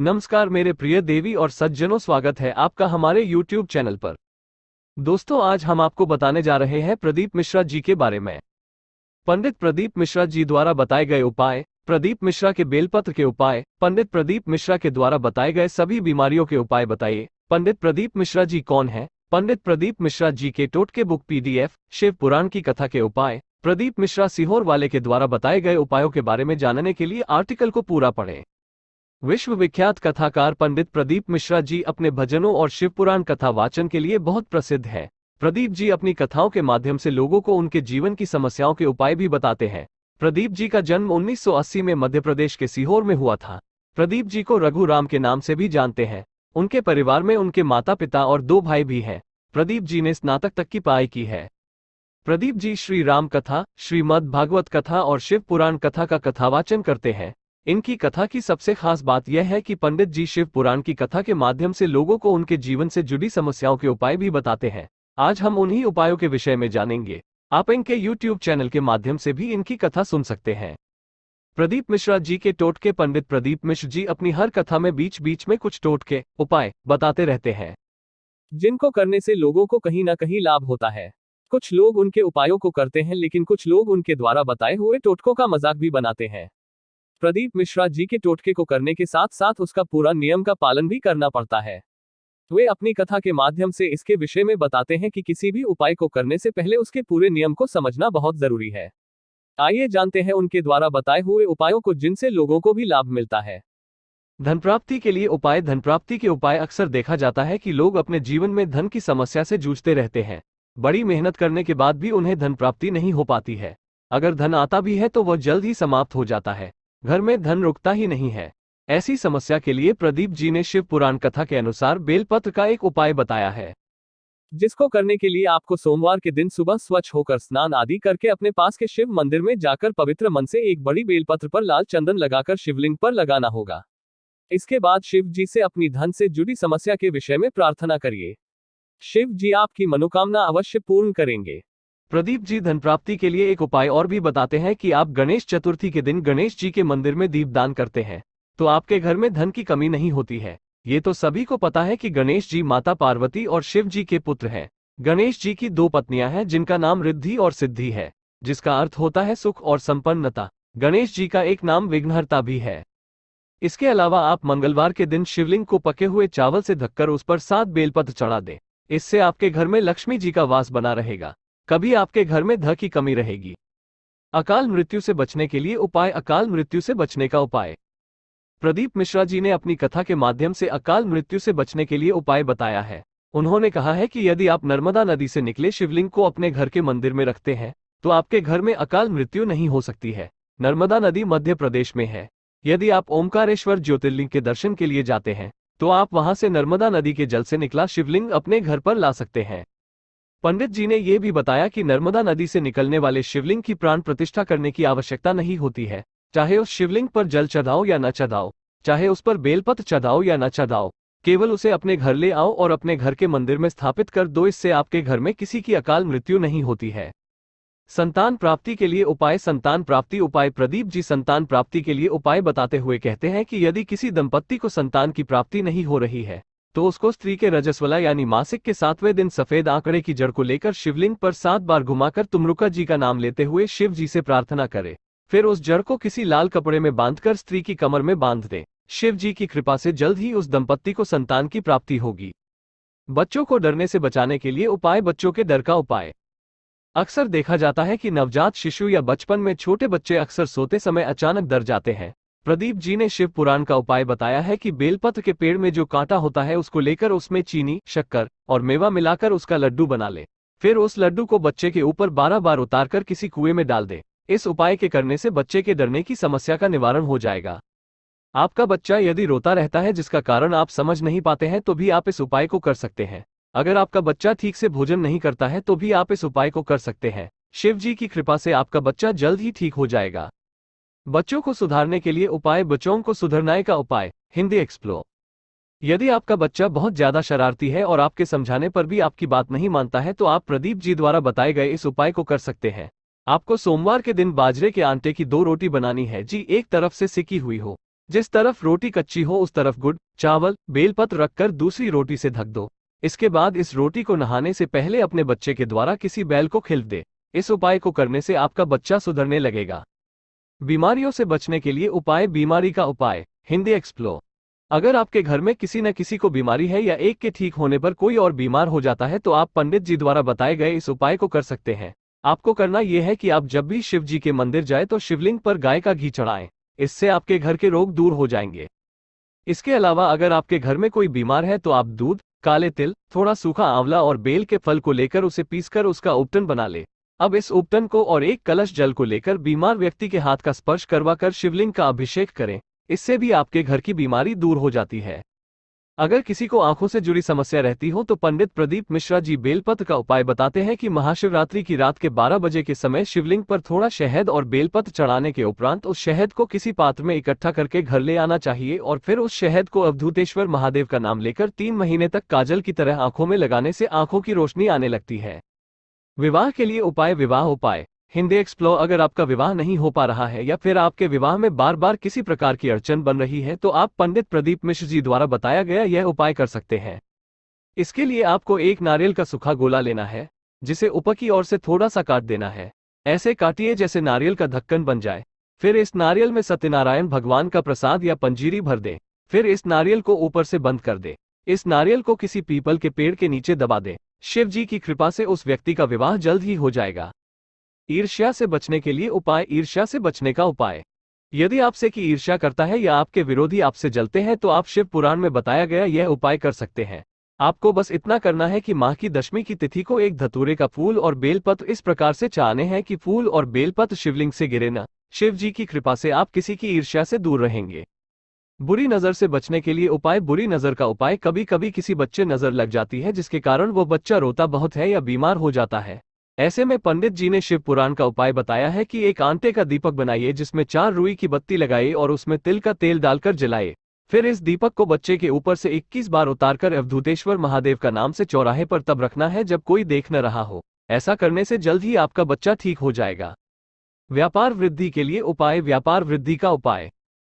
नमस्कार मेरे प्रिय देवी और सज्जनों, स्वागत है आपका हमारे YouTube चैनल पर। दोस्तों, आज हम आपको बताने जा रहे हैं प्रदीप मिश्रा जी के बारे में। पंडित प्रदीप मिश्रा जी द्वारा बताए गए उपाय, प्रदीप मिश्रा के बेलपत्र के उपाय, पंडित प्रदीप मिश्रा के द्वारा बताए गए सभी बीमारियों के उपाय बताइए। पंडित प्रदीप मिश्रा जी कौन है? पंडित प्रदीप मिश्रा जी के टोटके बुक PDF, शिव पुराण की कथा के उपाय, प्रदीप मिश्रा सीहोर वाले के द्वारा बताए गए उपायों के बारे में जानने के लिए आर्टिकल को पूरा पढ़ें। विश्व विख्यात कथाकार पंडित प्रदीप मिश्रा जी अपने भजनों और शिवपुराण कथा वाचन के लिए बहुत प्रसिद्ध हैं। प्रदीप जी अपनी कथाओं के माध्यम से लोगों को उनके जीवन की समस्याओं के उपाय भी बताते हैं। प्रदीप जी का जन्म 1980 में मध्य प्रदेश के सीहोर में हुआ था। प्रदीप जी को रघु राम के नाम से भी जानते हैं। उनके परिवार में उनके माता पिता और 2 भाई भी हैं। प्रदीप जी ने स्नातक तक की पढ़ाई की है। प्रदीप जी श्री राम कथा, श्रीमद् भागवत कथा और शिव पुराण कथा का कथावाचन करते हैं। इनकी कथा की सबसे खास बात यह है कि पंडित जी शिव पुराण की कथा के माध्यम से लोगों को उनके जीवन से जुड़ी समस्याओं के उपाय भी बताते हैं। आज हम उन्हीं उपायों के विषय में जानेंगे। आप इनके YouTube चैनल के माध्यम से भी इनकी कथा सुन सकते हैं। प्रदीप मिश्रा जी के टोटके। पंडित प्रदीप मिश्र जी अपनी हर कथा में बीच बीच में कुछ टोटके उपाय बताते रहते हैं, जिनको करने से लोगों को कहीं ना कहीं लाभ होता है। कुछ लोग उनके उपायों को करते हैं, लेकिन कुछ लोग उनके द्वारा बताए हुए टोटकों का मजाक भी बनाते हैं। प्रदीप मिश्रा जी के टोटके को करने के साथ साथ उसका पूरा नियम का पालन भी करना पड़ता है। वे अपनी कथा के माध्यम से इसके विषय में बताते हैं कि किसी भी उपाय को करने से पहले उसके पूरे नियम को समझना बहुत जरूरी है। आइए जानते हैं उनके द्वारा बताए हुए उपायों को, जिनसे लोगों को भी लाभ मिलता है। धन प्राप्ति के लिए उपाय। धन प्राप्ति के उपाय। अक्सर देखा जाता है कि लोग अपने जीवन में धन की समस्या से जूझते रहते हैं। बड़ी मेहनत करने के बाद भी उन्हें धन प्राप्ति नहीं हो पाती है। अगर धन आता भी है तो वह जल्द ही समाप्त हो जाता है। घर में धन रुकता ही नहीं है। ऐसी समस्या के लिए प्रदीप जी ने शिव पुराण कथा के अनुसार बेलपत्र का एक उपाय बताया है, जिसको करने के लिए आपको सोमवार के दिन सुबह स्वच्छ होकर स्नान आदि करके अपने पास के शिव मंदिर में जाकर पवित्र मन से एक बड़ी बेलपत्र पर लाल चंदन लगाकर शिवलिंग पर लगाना होगा। इसके बाद शिव जी से अपनी धन से जुड़ी समस्या के विषय में प्रार्थना करिए। शिव जी आपकी मनोकामना अवश्य पूर्ण करेंगे। प्रदीप जी धन प्राप्ति के लिए एक उपाय और भी बताते हैं कि आप गणेश चतुर्थी के दिन गणेश जी के मंदिर में दीपदान करते हैं तो आपके घर में धन की कमी नहीं होती है। ये तो सभी को पता है कि गणेश जी माता पार्वती और शिव जी के पुत्र हैं। गणेश जी की 2 पत्नियां हैं, जिनका नाम रिद्धि और सिद्धि है, जिसका अर्थ होता है सुख और संपन्नता। गणेश जी का एक नाम विघ्नहर्ता भी है। इसके अलावा आप मंगलवार के दिन शिवलिंग को पके हुए चावल से ढककर उस पर 7 बेलपत्र चढ़ा दें। इससे आपके घर में लक्ष्मी जी का वास बना रहेगा। कभी आपके घर में धन की कमी रहेगी। अकाल मृत्यु से बचने के लिए उपाय। अकाल मृत्यु से बचने का उपाय। प्रदीप मिश्रा जी ने अपनी कथा के माध्यम से अकाल मृत्यु से बचने के लिए उपाय बताया है। उन्होंने कहा है कि यदि आप नर्मदा नदी से निकले शिवलिंग को अपने घर के मंदिर में रखते हैं तो आपके घर में अकाल मृत्यु नहीं हो सकती है। नर्मदा नदी मध्य प्रदेश में है। यदि आप ओमकारेश्वर ज्योतिर्लिंग के दर्शन के लिए जाते हैं तो आप वहां से नर्मदा नदी के जल से निकला शिवलिंग अपने घर पर ला सकते हैं। पंडित जी ने यह भी बताया कि नर्मदा नदी से निकलने वाले शिवलिंग की प्राण प्रतिष्ठा करने की आवश्यकता नहीं होती है। चाहे उस शिवलिंग पर जल चढ़ाओ या न चढ़ाओ, चाहे उस पर बेलपत्र चढ़ाओ या न चढ़ाओ, केवल उसे अपने घर ले आओ और अपने घर के मंदिर में स्थापित कर दो। इससे आपके घर में किसी की अकाल मृत्यु नहीं होती है। संतान प्राप्ति के लिए उपाय। संतान प्राप्ति उपाय। प्रदीप जी संतान प्राप्ति के लिए उपाय बताते हुए कहते हैं कि यदि किसी दंपत्ति को संतान की प्राप्ति नहीं हो रही है तो उसको स्त्री के रजस्वला यानी मासिक के 7वें दिन सफेद आंकड़े की जड़ को लेकर शिवलिंग पर 7 बार घुमाकर तुमरुका जी का नाम लेते हुए शिव जी से प्रार्थना करे। फिर उस जड़ को किसी लाल कपड़े में बांधकर स्त्री की कमर में बांध दे। शिव जी की कृपा से जल्द ही उस दंपत्ति को संतान की प्राप्ति होगी। बच्चों को डरने से बचाने के लिए उपाय। बच्चों के डर का उपाय। अक्सर देखा जाता है कि नवजात शिशु या बचपन में छोटे बच्चे अक्सर सोते समय अचानक डर जाते हैं। प्रदीप जी ने शिव पुराण का उपाय बताया है कि बेलपत्र के पेड़ में जो कांटा होता है उसको लेकर उसमें चीनी, शक्कर और मेवा मिलाकर उसका लड्डू बना ले। फिर उस लड्डू को बच्चे के ऊपर 12 बार उतारकर किसी कुएं में डाल दे। इस उपाय के करने से बच्चे के डरने की समस्या का निवारण हो जाएगा। आपका बच्चा यदि रोता रहता है जिसका कारण आप समझ नहीं पाते हैं तो भी आप इस उपाय को कर सकते हैं। अगर आपका बच्चा ठीक से भोजन नहीं करता है तो भी आप इस उपाय को कर सकते हैं। शिव जी की कृपा से आपका बच्चा जल्द ही ठीक हो जाएगा। बच्चों को सुधारने के लिए उपाय। बच्चों को सुधरने का उपाय। हिंदी एक्सप्लोर। यदि आपका बच्चा बहुत ज्यादा शरारती है और आपके समझाने पर भी आपकी बात नहीं मानता है तो आप प्रदीप जी द्वारा बताए गए इस उपाय को कर सकते हैं। आपको सोमवार के दिन बाजरे के आटे की 2 रोटी बनानी है जी, एक तरफ से सिकी हुई हो जिस तरफ रोटी कच्ची हो उस तरफ गुड़, चावल, बेलपत्र रखकर दूसरी रोटी से ढक दो। इसके बाद इस रोटी को नहाने से पहले अपने बच्चे के द्वारा किसी बैल को खिला दे। इस उपाय को करने से आपका बच्चा सुधरने लगेगा। बीमारियों से बचने के लिए उपाय। बीमारी का उपाय। हिंदी एक्सप्लो। अगर आपके घर में किसी न किसी को बीमारी है या एक के ठीक होने पर कोई और बीमार हो जाता है तो आप पंडित जी द्वारा बताए गए इस उपाय को कर सकते हैं। आपको करना यह है कि आप जब भी शिव जी के मंदिर जाए तो शिवलिंग पर गाय का घी चढ़ाएं। इससे आपके घर के रोग दूर हो जाएंगे। इसके अलावा अगर आपके घर में कोई बीमार है तो आप दूध, काले तिल, थोड़ा सूखा आंवला और बेल के फल को लेकर उसे पीसकर उसका उपटन बना ले। अब इस उपटन को और एक कलश जल को लेकर बीमार व्यक्ति के हाथ का स्पर्श करवाकर शिवलिंग का अभिषेक करें। इससे भी आपके घर की बीमारी दूर हो जाती है। अगर किसी को आंखों से जुड़ी समस्या रहती हो तो पंडित प्रदीप मिश्रा जी बेलपत्र का उपाय बताते हैं कि महाशिवरात्रि की रात के 12 बजे के समय शिवलिंग पर थोड़ा शहद और बेलपत्र चढ़ाने के उपरांत उस शहद को किसी पात्र में इकट्ठा करके घर ले आना चाहिए और फिर उस शहद को अवधूतेश्वर महादेव का नाम लेकर 3 महीने तक काजल की तरह आंखों में लगाने से आंखों की रोशनी आने लगती है। विवाह के लिए उपाय। विवाह उपाय। हिंदी एक्सप्लो। अगर आपका विवाह नहीं हो पा रहा है या फिर आपके विवाह में बार बार किसी प्रकार की अड़चन बन रही है तो आप पंडित प्रदीप मिश्र जी द्वारा बताया गया यह उपाय कर सकते हैं। इसके लिए आपको एक नारियल का सूखा गोला लेना है, जिसे ऊपर की ओर से थोड़ा सा काट देना है। ऐसे काटिए जैसे नारियल का ढक्कन बन जाए। फिर इस नारियल में सत्यनारायण भगवान का प्रसाद या पंजीरी भर दे। फिर इस नारियल को ऊपर से बंद कर दे। इस नारियल को किसी पीपल के पेड़ के नीचे दबा दे। शिव जी की कृपा से उस व्यक्ति का विवाह जल्द ही हो जाएगा। ईर्ष्या से बचने के लिए उपाय। ईर्ष्या से बचने का उपाय। यदि आपसे की ईर्ष्या करता है या आपके विरोधी आपसे जलते हैं तो आप शिव पुराण में बताया गया यह उपाय कर सकते हैं। आपको बस इतना करना है कि माह की दशमी की तिथि को एक धतूरे का फूल और बेलपत्र इस प्रकार से चाहने हैं कि फूल और बेलपत्र शिवलिंग से गिरे न। शिव जी की कृपा से आप किसी की ईर्ष्या से दूर रहेंगे। बुरी नजर से बचने के लिए उपाय। बुरी नजर का उपाय। कभी कभी किसी बच्चे नजर लग जाती है जिसके कारण वो बच्चा रोता बहुत है या बीमार हो जाता है। ऐसे में पंडित जी ने शिव पुराण का उपाय बताया है कि एक आटे का दीपक बनाइए जिसमें 4 रुई की बत्ती लगाइए और उसमें तिल का तेल डालकर जलाइए। फिर इस दीपक को बच्चे के ऊपर से 21 बार उतारकर अवधूतेश्वर महादेव का नाम से चौराहे पर तब रखना है जब कोई देख न रहा हो। ऐसा करने से जल्द ही आपका बच्चा ठीक हो जाएगा। व्यापार वृद्धि के लिए उपाय। व्यापार वृद्धि का उपाय।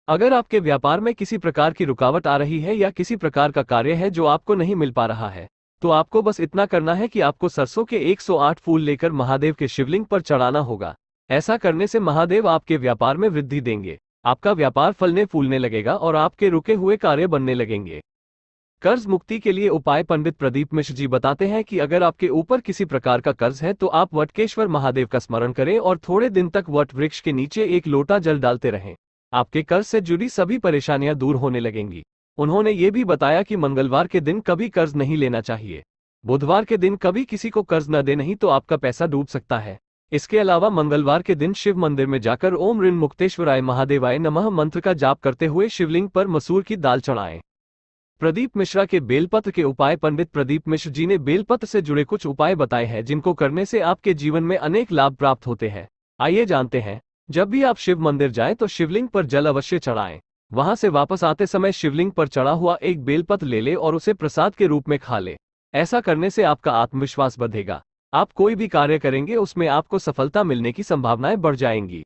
अगर आपके व्यापार में किसी प्रकार की रुकावट आ रही है या किसी प्रकार का कार्य है जो आपको नहीं मिल पा रहा है तो आपको बस इतना करना है कि आपको सरसों के 108 फूल लेकर महादेव के शिवलिंग पर चढ़ाना होगा। ऐसा करने से महादेव आपके व्यापार में वृद्धि देंगे। आपका व्यापार फलने फूलने लगेगा और आपके रुके हुए कार्य बनने लगेंगे। कर्ज मुक्ति के लिए उपाय। पंडित प्रदीप मिश्र जी बताते हैं कि अगर आपके ऊपर किसी प्रकार का कर्ज है तो आप वटकेश्वर महादेव का स्मरण करें और थोड़े दिन तक वट वृक्ष के नीचे एक लोटा जल डालते रहें। आपके कर्ज से जुड़ी सभी परेशानियां दूर होने लगेंगी। उन्होंने ये भी बताया कि मंगलवार के दिन कभी कर्ज नहीं लेना चाहिए। बुधवार के दिन कभी किसी को कर्ज न दे, नहीं तो आपका पैसा डूब सकता है। इसके अलावा मंगलवार के दिन शिव मंदिर में जाकर ओम ऋण मुक्तेश्वराय महादेवाय नमः मंत्र का जाप करते हुए शिवलिंग पर मसूर की दाल चढ़ाएं। प्रदीप मिश्रा के बेलपत्र के उपाय। पंडित प्रदीप मिश्र जी ने बेलपत्र से जुड़े कुछ उपाय बताए हैं जिनको करने से आपके जीवन में अनेक लाभ प्राप्त होते हैं। आइए जानते हैं। जब भी आप शिव मंदिर जाएं तो शिवलिंग पर जल अवश्य चढ़ाएं। वहां से वापस आते समय शिवलिंग पर चढ़ा हुआ एक बेलपत्र ले ले और उसे प्रसाद के रूप में खा ले। ऐसा करने से आपका आत्मविश्वास बढ़ेगा। आप कोई भी कार्य करेंगे उसमें आपको सफलता मिलने की संभावनाएं बढ़ जाएंगी।